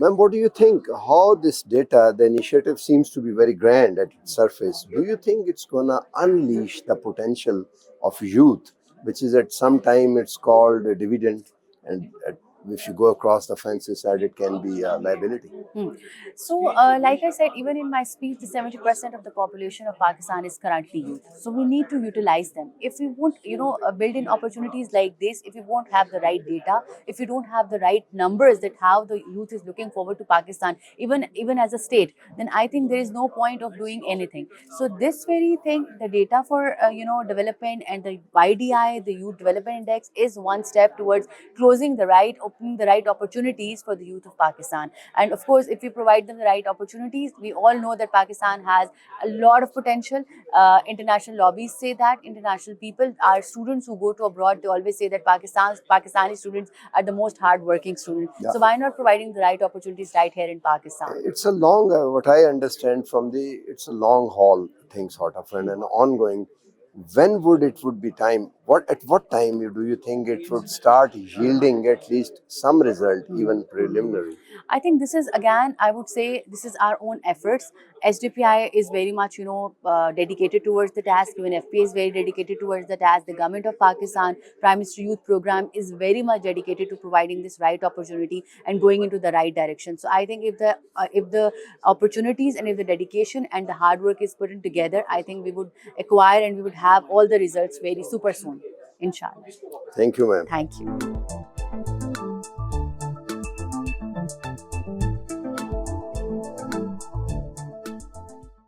Ma'am, what do you think? How this data, the initiative seems to be very grand at its surface. Do you think it's gonna unleash the potential of youth, which is at some time it's called a dividend, and if you go across the fancy side, it can be a liability. Hmm. So, like I said, even in my speech, the 70% of the population of Pakistan is currently youth. So, we need to utilize them. If we won't, build in opportunities like this, if we won't have the right data, if we don't have the right numbers that how the youth is looking forward to Pakistan, even as a state, then I think there is no point of doing anything. So, this very thing, the data for development and the YDI, the Youth Development Index, is one step towards opening the right opportunities for the youth of Pakistan. And of course, if we provide them the right opportunities, we all know that Pakistan has a lot of potential. International lobbies say that, international people, our students who go to abroad, they always say that Pakistani students are the most hardworking students. Yeah. So why not providing the right opportunities right here in Pakistan? It's a long, what I understand from it's a long haul thing sort of, and an ongoing. When would be time? At what time do you think it would start yielding at least some result, even preliminary? I think this is, again, I would say this is our own efforts. SDPI is very much, dedicated towards the task. Even FPA is very dedicated towards the task. The government of Pakistan, Prime Minister Youth Program, is very much dedicated to providing this right opportunity and going into the right direction. So I think if the opportunities and if the dedication and the hard work is put in together, I think we would acquire and we would have all the results very super soon, inshallah. Thank you, ma'am. Thank you.